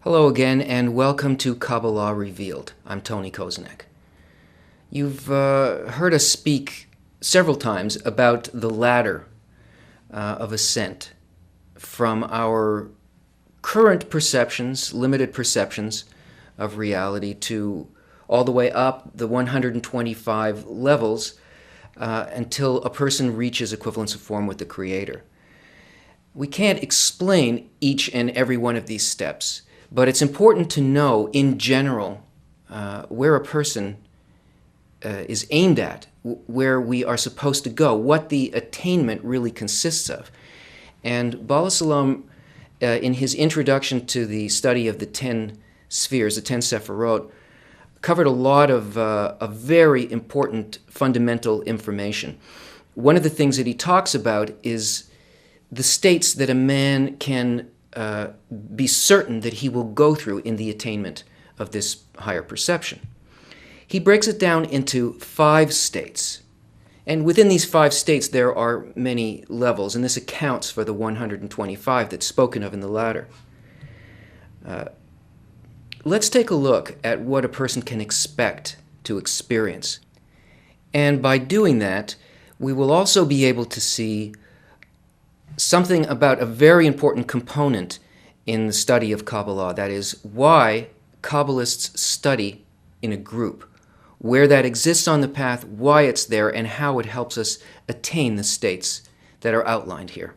Hello again, and welcome to Kabbalah Revealed. I'm Tony Kozenek. You've heard us speak several times about the ladder of ascent from our current perceptions, limited perceptions of reality, to all the way up the 125 levels until a person reaches equivalence of form with the Creator. We can't explain each and every one of these steps, but it's important to know, in general, where a person is aimed at, where we are supposed to go, what the attainment really consists of. And Bala Salam, in his introduction to the study of the 10 spheres, the 10 Sefirot, covered a lot of very important fundamental information. One of the things that he talks about is the states that a man can be certain that he will go through in the attainment of this higher perception. He breaks it down into 5 states. And within these 5 states, there are many levels, and this accounts for the 125 that's spoken of in the ladder. Let's take a look at what a person can expect to experience. And by doing that, we will also be able to see something about a very important component in the study of Kabbalah, that is, why Kabbalists study in a group, where that exists on the path, why it's there, and how it helps us attain the states that are outlined here.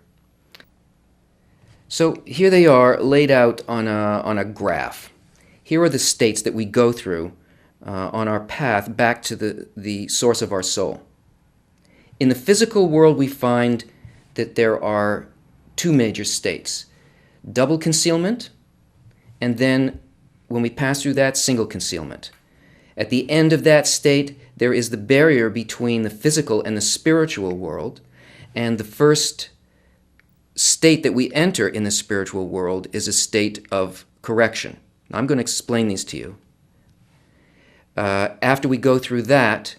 So here they are laid out on a graph. Here are the states that we go through on our path back to the source of our soul. In the physical world, we find that there are 2 major states: double concealment, and then when we pass through that, single concealment. At the end of that state, there is the barrier between the physical and the spiritual world, and the first state that we enter in the spiritual world is a state of correction. Now, I'm going to explain these to you. After we go through that,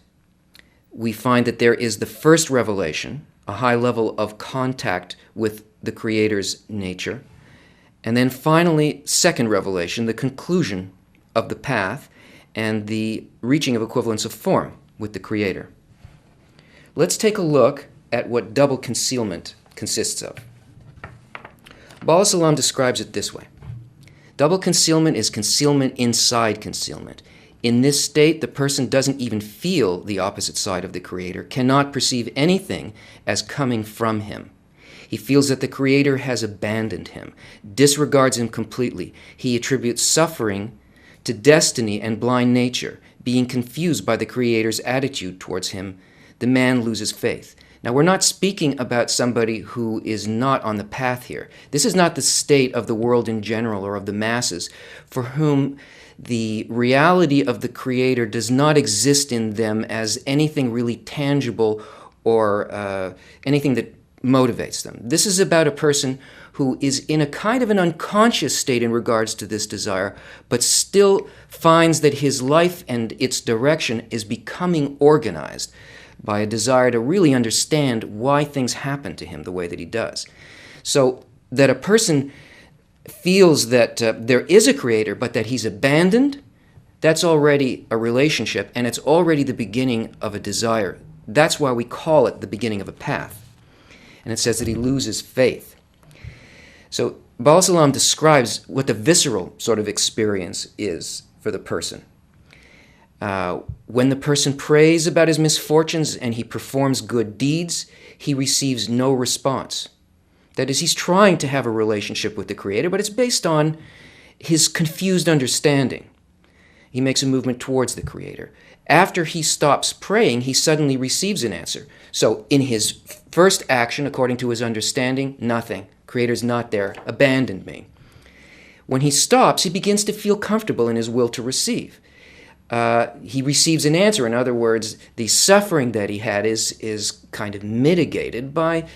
we find that there is the first revelation, a high level of contact with the Creator's nature. And then finally, second revelation, the conclusion of the path and the reaching of equivalence of form with the Creator. Let's take a look at what double concealment consists of. Bala Salam describes it this way. Double concealment is concealment inside concealment. In this state, the person doesn't even feel the opposite side of the Creator, cannot perceive anything as coming from him. He feels that the Creator has abandoned him, disregards him completely. He attributes suffering to destiny and blind nature. Being confused by the Creator's attitude towards him, the man loses faith. Now, we're not speaking about somebody who is not on the path here. This is not the state of the world in general or of the masses for whom the reality of the Creator does not exist in them as anything really tangible or anything that motivates them. This is about a person who is in a kind of an unconscious state in regards to this desire, but still finds that his life and its direction is becoming organized by a desire to really understand why things happen to him the way that he does. So that a person feels that there is a Creator, but that he's abandoned, that's already a relationship, and it's already the beginning of a desire. That's why we call it the beginning of a path. And it says that he loses faith. So Bala Salam describes what the visceral sort of experience is for the person. When the person prays about his misfortunes and he performs good deeds, he receives no response. That is, he's trying to have a relationship with the Creator, but it's based on his confused understanding. He makes a movement towards the Creator. After he stops praying, he suddenly receives an answer. So in his first action, according to his understanding, nothing. Creator's not there. Abandoned me. When he stops, he begins to feel comfortable in his will to receive. He receives an answer. In other words, the suffering that he had is kind of mitigated by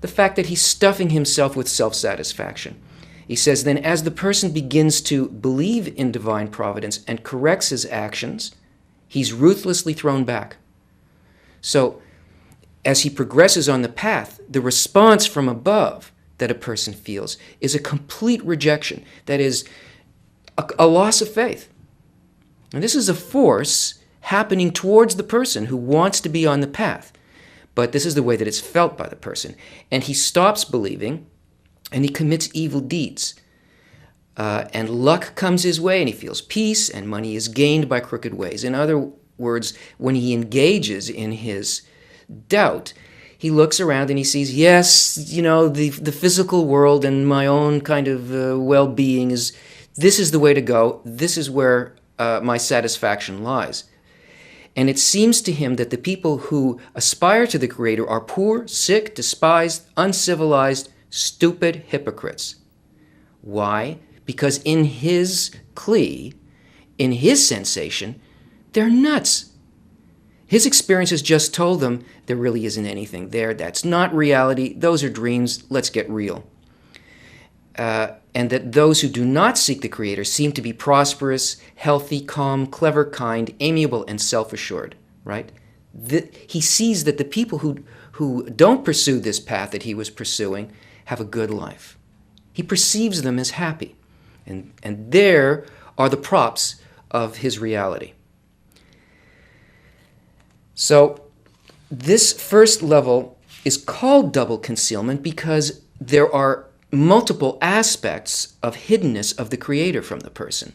the fact that he's stuffing himself with self-satisfaction. He says, then as the person begins to believe in divine providence and corrects his actions, he's ruthlessly thrown back. So as he progresses on the path, the response from above that a person feels is a complete rejection. That is, a loss of faith. And this is a force happening towards the person who wants to be on the path. But this is the way that it's felt by the person. And he stops believing, and he commits evil deeds. And luck comes his way, and he feels peace, and money is gained by crooked ways. In other words, when he engages in his doubt, he looks around and he sees, yes, the physical world and my own kind of well-being this is the way to go. This is where my satisfaction lies. And it seems to him that the people who aspire to the Creator are poor, sick, despised, uncivilized, stupid hypocrites. Why? Because in his plea, in his sensation, they're nuts. His experience has just told them there really isn't anything there. That's not reality. Those are dreams. Let's get real. And that those who do not seek the Creator seem to be prosperous, healthy, calm, clever, kind, amiable, and self-assured, right? He sees that the people who don't pursue this path that he was pursuing have a good life. He perceives them as happy. And there are the props of his reality. So this first level is called double concealment because there are multiple aspects of hiddenness of the Creator from the person,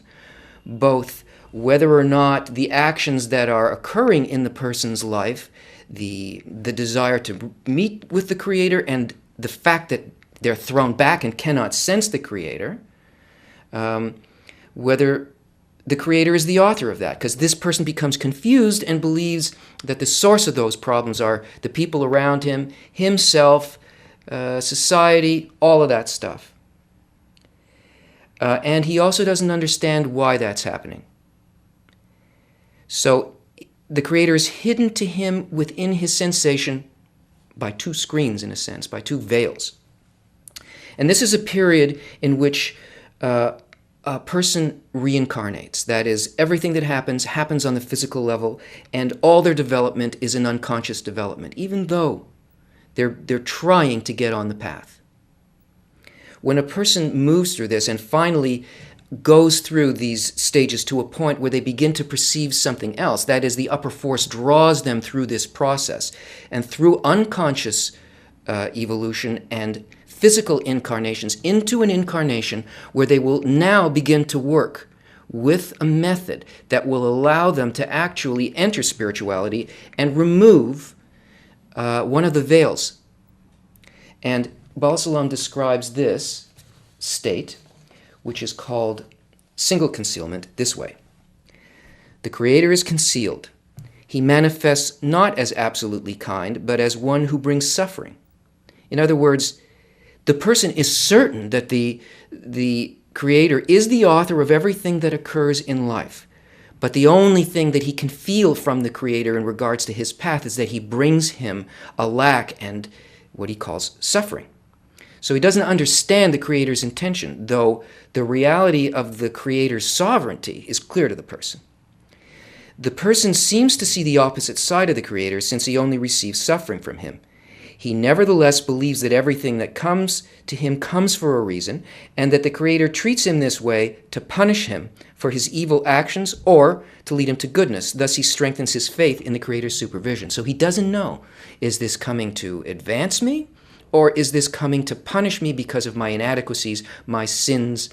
both whether or not the actions that are occurring in the person's life, the desire to meet with the Creator, and the fact that they're thrown back and cannot sense the Creator, whether the Creator is the author of that, because this person becomes confused and believes that the source of those problems are the people around him, himself, society, all of that stuff. And he also doesn't understand why that's happening. So the Creator is hidden to him within his sensation by two screens, in a sense, by two veils. And this is a period in which a person reincarnates. That is, everything that happens on the physical level, and all their development is an unconscious development, even though they're trying to get on the path. When a person moves through this and finally goes through these stages to a point where they begin to perceive something else, that is, the upper force draws them through this process, and through unconscious evolution and physical incarnations into an incarnation where they will now begin to work with a method that will allow them to actually enter spirituality and remove one of the veils. And Balasalam describes this state, which is called single concealment, this way. The Creator is concealed. He manifests not as absolutely kind, but as one who brings suffering. In other words, the person is certain that the Creator is the author of everything that occurs in life. But the only thing that he can feel from the Creator in regards to his path is that he brings him a lack and what he calls suffering. So he doesn't understand the Creator's intention, though the reality of the Creator's sovereignty is clear to the person. The person seems to see the opposite side of the Creator since he only receives suffering from him. He nevertheless believes that everything that comes to him comes for a reason, and that the Creator treats him this way to punish him for his evil actions or to lead him to goodness. Thus he strengthens his faith in the Creator's supervision. So he doesn't know, is this coming to advance me, or is this coming to punish me because of my inadequacies, my sins,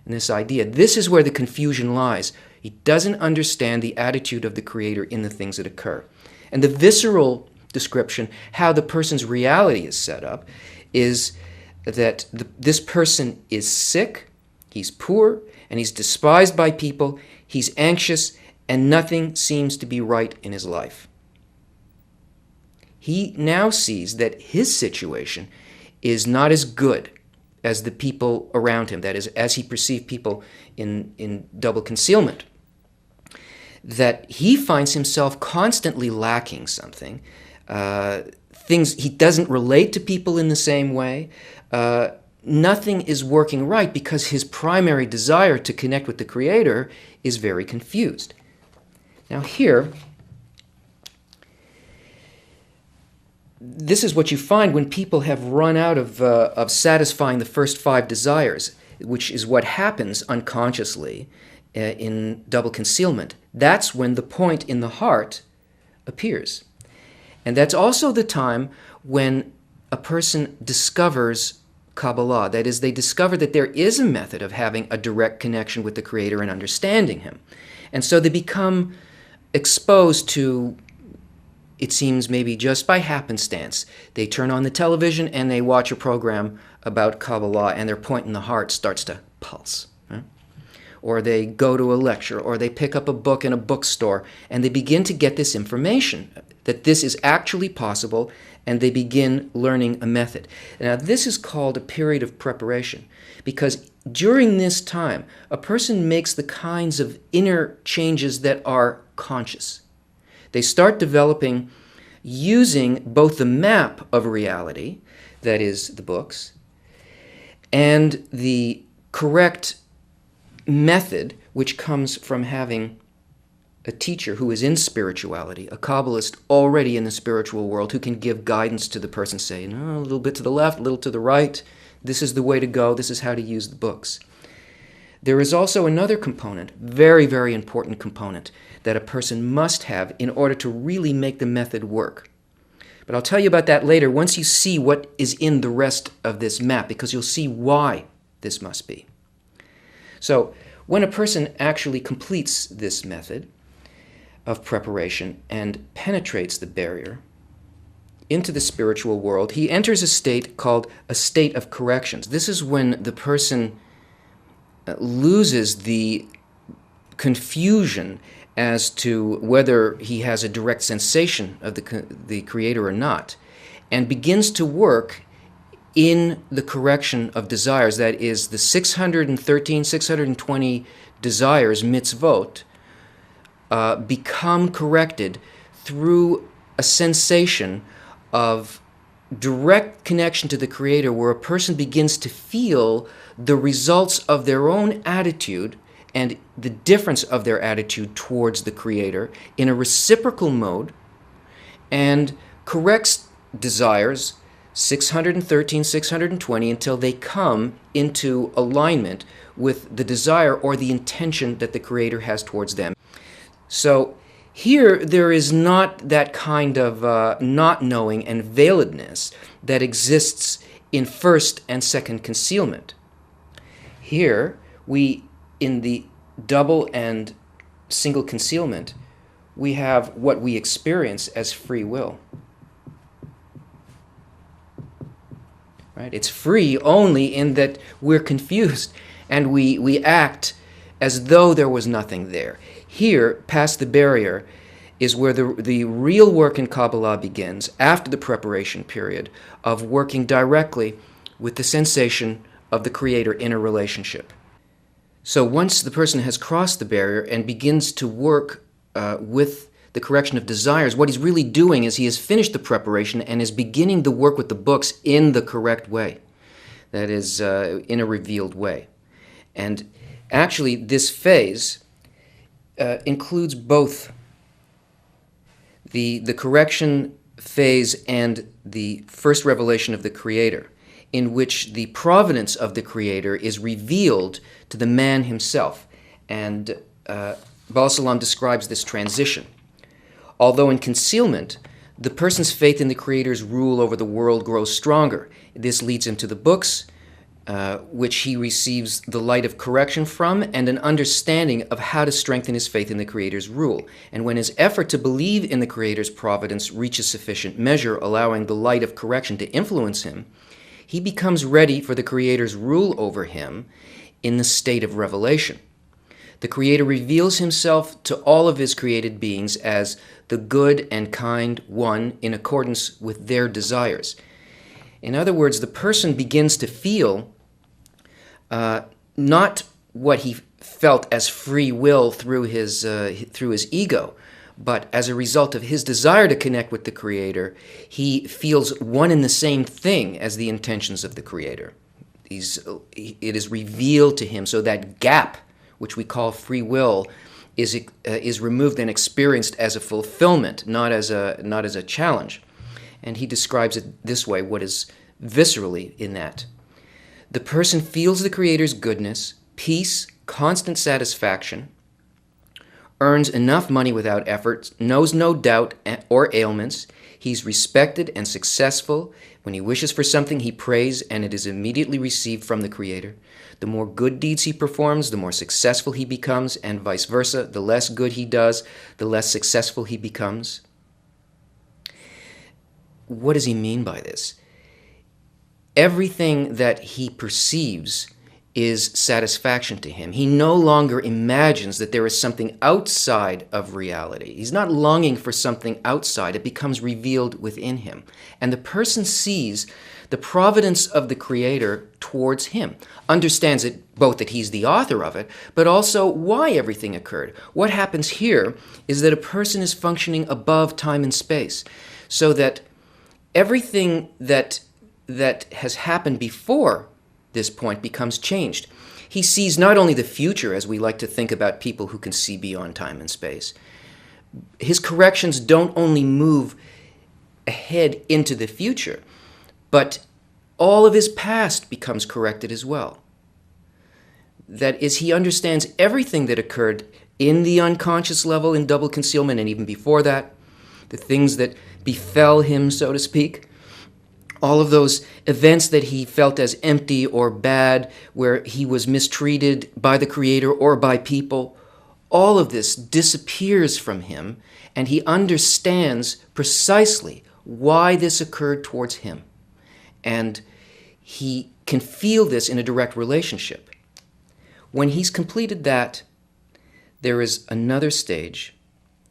and this idea? This is where the confusion lies. He doesn't understand the attitude of the Creator in the things that occur. And the visceral description, how the person's reality is set up, is that this person is sick, he's poor, and he's despised by people, he's anxious, and nothing seems to be right in his life. He now sees that his situation is not as good as the people around him, that is, as he perceived people in double concealment. That he finds himself constantly lacking something. He doesn't relate to people in the same way. Nothing is working right because his primary desire to connect with the Creator is very confused. Now here, this is what you find when people have run out of satisfying the first 5 desires. which is what happens unconsciously in double concealment, that's when the point in the heart appears. And that's also the time when a person discovers Kabbalah. That is, they discover that there is a method of having a direct connection with the Creator and understanding Him. And so they become exposed to, it seems maybe just by happenstance, they turn on the television and they watch a program about Kabbalah and their point in the heart starts to pulse. Right? Or they go to a lecture, or they pick up a book in a bookstore and they begin to get this information that this is actually possible, and they begin learning a method. Now, this is called a period of preparation, because during this time, a person makes the kinds of inner changes that are conscious. They start developing using both the map of reality, that is, the books, and the correct method, which comes from having a teacher who is in spirituality, a Kabbalist already in the spiritual world, who can give guidance to the person, saying, a little bit to the left, a little to the right, this is the way to go, this is how to use the books. There is also another component, very, very important component, that a person must have in order to really make the method work. But I'll tell you about that later once you see what is in the rest of this map, because you'll see why this must be. So, when a person actually completes this method of preparation and penetrates the barrier into the spiritual world, he enters a state called a state of corrections. This is when the person loses the confusion as to whether he has a direct sensation of the Creator or not, and begins to work in the correction of desires. That is, the 620 desires, mitzvot, become corrected through a sensation of direct connection to the Creator, where a person begins to feel the results of their own attitude and the difference of their attitude towards the Creator in a reciprocal mode, and corrects desires 613, 620 until they come into alignment with the desire or the intention that the Creator has towards them. So here there is not that kind of not knowing and veiledness that exists in first and second concealment. Here, in the double and single concealment, we have what we experience as free will. Right? It's free only in that we're confused and we act as though there was nothing there. Here, past the barrier, is where the real work in Kabbalah begins, after the preparation period of working directly with the sensation of the Creator in a relationship. So once the person has crossed the barrier and begins to work with the correction of desires, what he's really doing is he has finished the preparation and is beginning the work with the books in the correct way, that is, in a revealed way. And actually, this phase includes both the correction phase and the first revelation of the Creator, in which the providence of the Creator is revealed to the man himself. And Baal Salam describes this transition. Although in concealment, the person's faith in the Creator's rule over the world grows stronger. This leads him to the books, which he receives the light of correction from, and an understanding of how to strengthen his faith in the Creator's rule. And when his effort to believe in the Creator's providence reaches sufficient measure, allowing the light of correction to influence him, he becomes ready for the Creator's rule over him in the state of revelation. The Creator reveals himself to all of his created beings as the good and kind one in accordance with their desires. In other words, the person begins to feel not what he felt as free will through his ego, but as a result of his desire to connect with the Creator, he feels one and the same thing as the intentions of the Creator. It is revealed to him, so that gap, which we call free will, is removed and experienced as a fulfillment, not as a challenge. And he describes it this way, what is viscerally in that. The person feels the Creator's goodness, peace, constant satisfaction, earns enough money without effort, knows no doubt or ailments. He's respected and successful. When he wishes for something, he prays, and it is immediately received from the Creator. The more good deeds he performs, the more successful he becomes, and vice versa. The less good he does, the less successful he becomes. What does he mean by this? Everything that he perceives is satisfaction to him. He no longer imagines that there is something outside of reality. He's not longing for something outside. It becomes revealed within him. And the person sees the providence of the Creator towards him, understands it both that he's the author of it, but also why everything occurred. What happens here is that a person is functioning above time and space, so that everything that has happened before this point becomes changed. He sees not only the future, as we like to think about people who can see beyond time and space. His corrections don't only move ahead into the future, but all of his past becomes corrected as well. That is, he understands everything that occurred in the unconscious level in double concealment, and even before that, the things that befell him, so to speak. All of those events that he felt as empty or bad, where he was mistreated by the Creator or by people, all of this disappears from him, and he understands precisely why this occurred towards him. And he can feel this in a direct relationship. When he's completed that, there is another stage,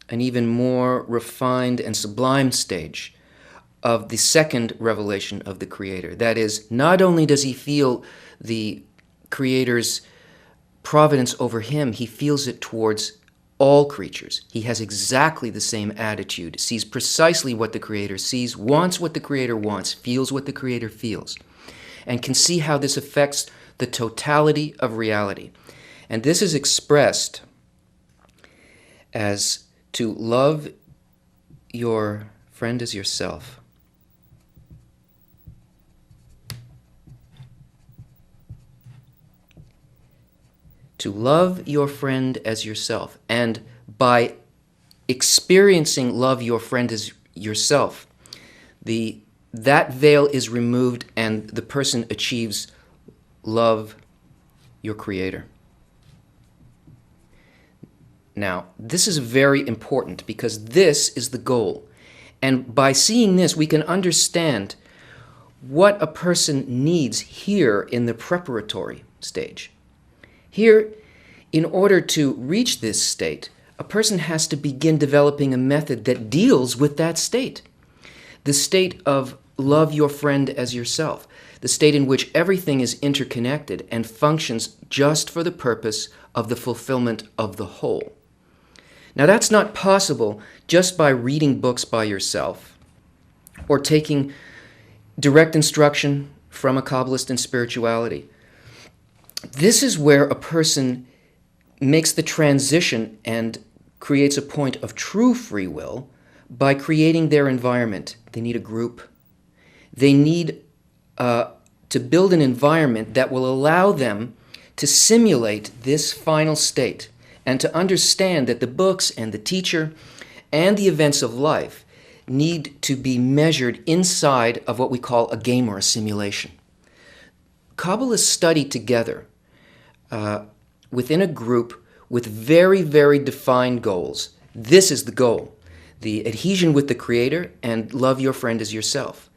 an even more refined and sublime stage of the second revelation of the Creator. That is, not only does he feel the Creator's providence over him, he feels it towards all creatures. He has exactly the same attitude, sees precisely what the Creator sees, wants what the Creator wants, feels what the Creator feels, and can see how this affects the totality of reality. And this is expressed as to love your friend as yourself. To love your friend as yourself. And by experiencing love your friend as yourself, that veil is removed and the person achieves love your Creator. Now, this is very important because this is the goal. And by seeing this, we can understand what a person needs here in the preparatory stage. Here, in order to reach this state, a person has to begin developing a method that deals with that state. The state of love your friend as yourself. The state in which everything is interconnected and functions just for the purpose of the fulfillment of the whole. Now, that's not possible just by reading books by yourself or taking direct instruction from a Kabbalist in spirituality. This is where a person makes the transition and creates a point of true free will by creating their environment. They need a group. They need to build an environment that will allow them to simulate this final state and to understand that the books and the teacher and the events of life need to be measured inside of what we call a game or a simulation. Kabbalists study together within a group with very, very defined goals. This is the goal, the adhesion with the Creator and love your friend as yourself.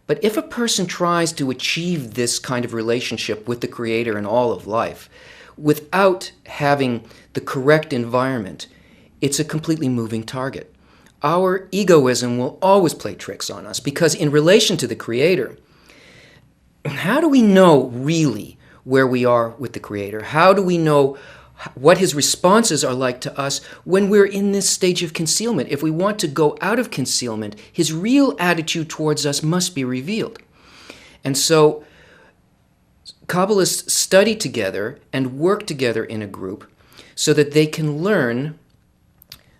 But if a person tries to achieve this kind of relationship with the Creator and all of life without having the correct environment, it's a completely moving target. Our egoism will always play tricks on us because in relation to the Creator, how do we know really where we are with the Creator? How do we know what His responses are like to us when we're in this stage of concealment? If we want to go out of concealment, His real attitude towards us must be revealed. And so Kabbalists study together and work together in a group so that they can learn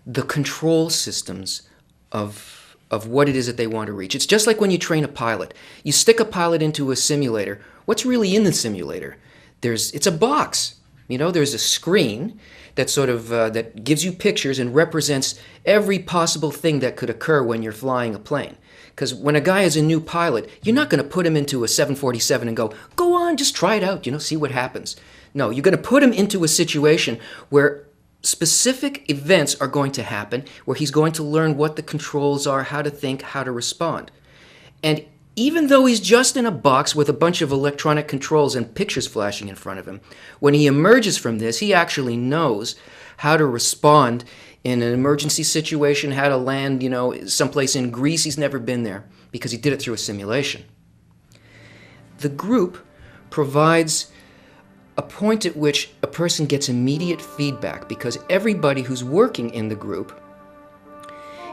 the control systems of what it is that they want to reach. It's just like when you train a pilot. You stick a pilot into a simulator. What's really in the simulator? It's a box. There's a screen that that gives you pictures and represents every possible thing that could occur when you're flying a plane. Because when a guy is a new pilot, you're not going to put him into a 747 and go on, just try it out, see what happens. No, you're going to put him into a situation where specific events are going to happen, where he's going to learn what the controls are, how to think, how to respond. And even though he's just in a box with a bunch of electronic controls and pictures flashing in front of him, when he emerges from this, he actually knows how to respond in an emergency situation, how to land, someplace in Greece he's never been there, because he did it through a simulation. The group provides a point at which a person gets immediate feedback, because everybody who's working in the group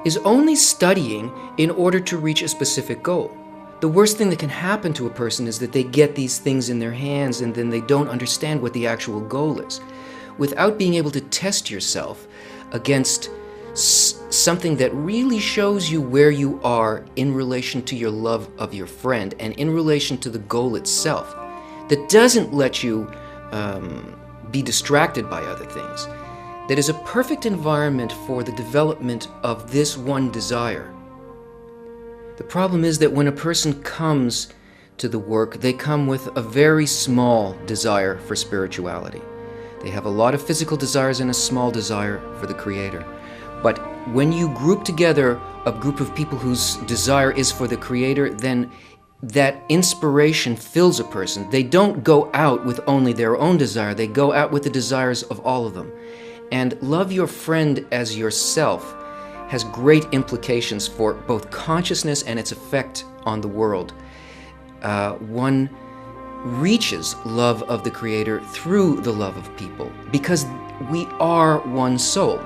is only studying in order to reach a specific goal. The worst thing that can happen to a person is that they get these things in their hands and then they don't understand what the actual goal is. Without being able to test yourself against something that really shows you where you are in relation to your love of your friend and in relation to the goal itself, that doesn't let you be distracted by other things, that is a perfect environment for the development of this one desire. The problem is that when a person comes to the work, they come with a very small desire for spirituality. They have a lot of physical desires and a small desire for the Creator. But when you group together a group of people whose desire is for the Creator, then that inspiration fills a person. They don't go out with only their own desire, they go out with the desires of all of them. And love your friend as yourself has great implications for both consciousness and its effect on the world. One reaches love of the Creator through the love of people, because we are one soul.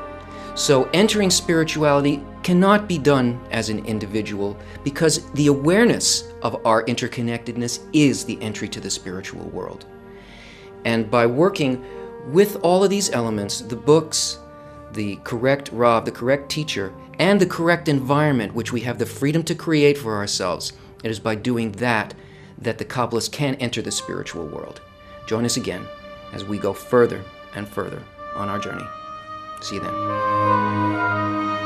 So entering spirituality cannot be done as an individual, because the awareness of our interconnectedness is the entry to the spiritual world. And by working with all of these elements, the books, the correct Rav, the correct teacher, and the correct environment which we have the freedom to create for ourselves, it is by doing that that the Kabbalists can enter the spiritual world. Join us again as we go further and further on our journey. See you then.